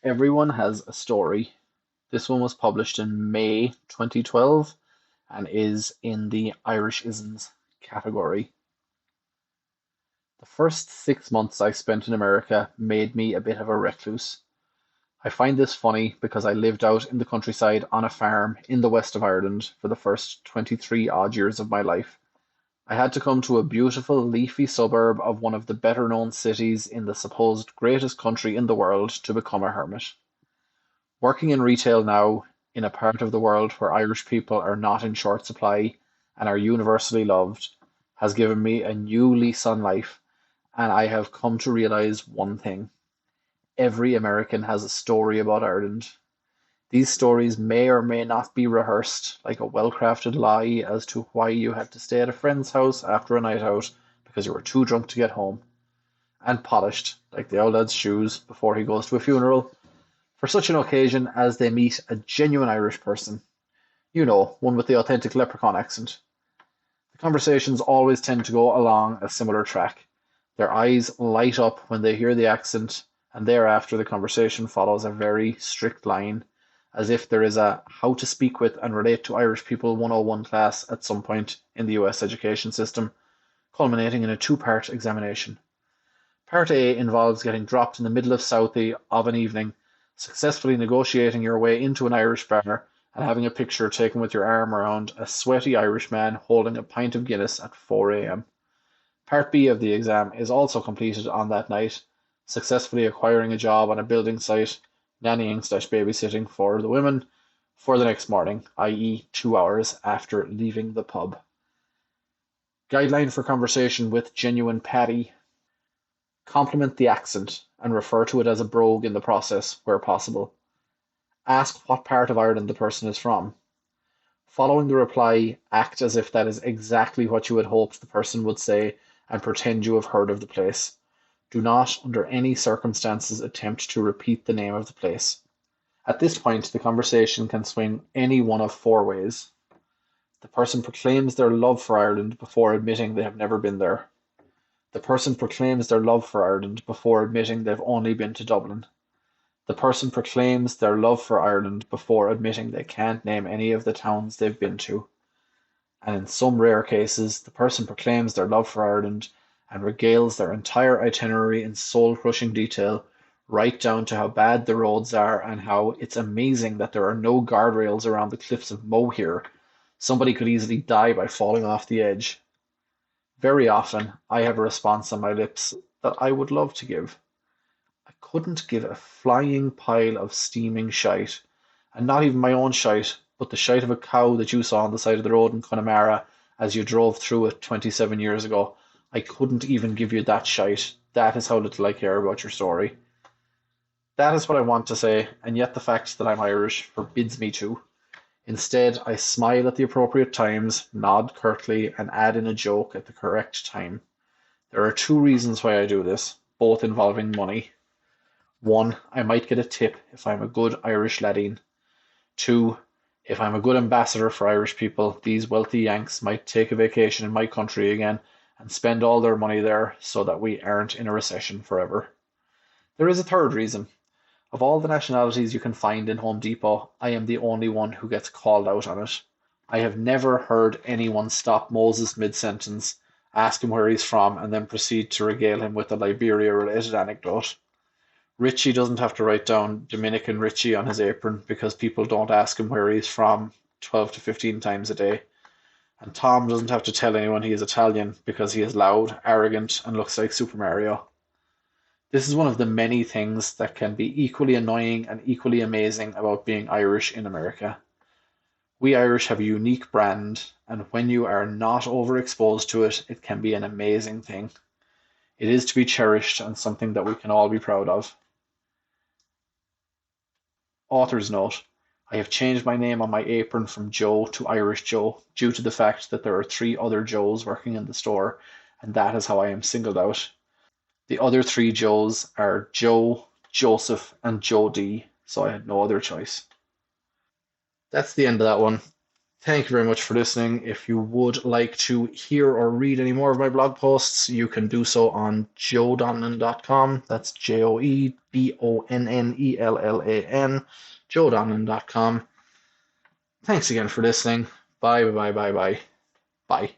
Everyone has a story. This one was published in May 2012 and is in the Irish Isms category. The first 6 months I spent in America made me a bit of a recluse. I find this funny because I lived out in the countryside on a farm in the west of Ireland for the first 23 odd years of my life. I had to come to a beautiful leafy suburb of one of the better known cities in the supposed greatest country in the world to become a hermit. Working in retail now, in a part of the world where Irish people are not in short supply and are universally loved, has given me a new lease on life, and I have come to realize one thing. Every American has a story about Ireland. These stories may or may not be rehearsed, like a well-crafted lie as to why you had to stay at a friend's house after a night out because you were too drunk to get home, and polished, like the old lad's shoes before he goes to a funeral, for such an occasion as they meet a genuine Irish person. You know, one with the authentic leprechaun accent. The conversations always tend to go along a similar track. Their eyes light up when they hear the accent, and thereafter the conversation follows a very strict line, as if there is a how to speak with and relate to Irish people 101 class at some point in the US education system, culminating in a two-part examination. Part A involves getting dropped in the middle of Southie of an evening, successfully negotiating your way into an Irish bar, and having a picture taken with your arm around a sweaty Irish man holding a pint of Guinness at 4 a.m. Part B of the exam is also completed on that night, successfully acquiring a job on a building site, nannying/babysitting for the women for the next morning, i.e., 2 hours after leaving the pub. Guideline for conversation with genuine Paddy: compliment the accent and refer to it as a brogue in the process where possible. Ask what part of Ireland the person is from. Following the reply, act as if that is exactly what you had hoped the person would say and pretend you have heard of the place. Do not, under any circumstances, attempt to repeat the name of the place. At this point, the conversation can swing any one of four ways. The person proclaims their love for Ireland before admitting they have never been there. The person proclaims their love for Ireland before admitting they've only been to Dublin. The person proclaims their love for Ireland before admitting they can't name any of the towns they've been to. And in some rare cases, the person proclaims their love for Ireland and regales their entire itinerary in soul-crushing detail, right down to how bad the roads are and how it's amazing that there are no guardrails around the cliffs of Moher here. Somebody could easily die by falling off the edge. Very often, I have a response on my lips that I would love to give. I couldn't give a flying pile of steaming shite, and not even my own shite, but the shite of a cow that you saw on the side of the road in Connemara as you drove through it 27 years ago. I couldn't even give you that shite. That is how little I care about your story. That is what I want to say, and yet the fact that I'm Irish forbids me to. Instead, I smile at the appropriate times, nod curtly, and add in a joke at the correct time. There are two reasons why I do this, both involving money. One, I might get a tip if I'm a good Irish laddeen. Two, if I'm a good ambassador for Irish people, these wealthy Yanks might take a vacation in my country again and spend all their money there so that we aren't in a recession forever. There is a third reason. Of all the nationalities you can find in Home Depot, I am the only one who gets called out on it. I have never heard anyone stop Moses mid-sentence, ask him where he's from, and then proceed to regale him with a Liberia-related anecdote. Richie doesn't have to write down Dominican Richie on his apron because people don't ask him where he's from 12 to 15 times a day. And Tom doesn't have to tell anyone he is Italian because he is loud, arrogant, and looks like Super Mario. This is one of the many things that can be equally annoying and equally amazing about being Irish in America. We Irish have a unique brand, and when you are not overexposed to it, it can be an amazing thing. It is to be cherished and something that we can all be proud of. Author's note: I have changed my name on my apron from Joe to Irish Joe due to the fact that there are three other Joes working in the store, and that is how I am singled out. The other three Joes are Joe, Joseph, and Joe D, so I had no other choice. That's the end of that one. Thank you very much for listening. If you would like to hear or read any more of my blog posts, you can do so on joedonnan.com. That's JoeBonnellan, joedonnan.com. Thanks again for listening. Bye, bye, bye, bye, bye. Bye.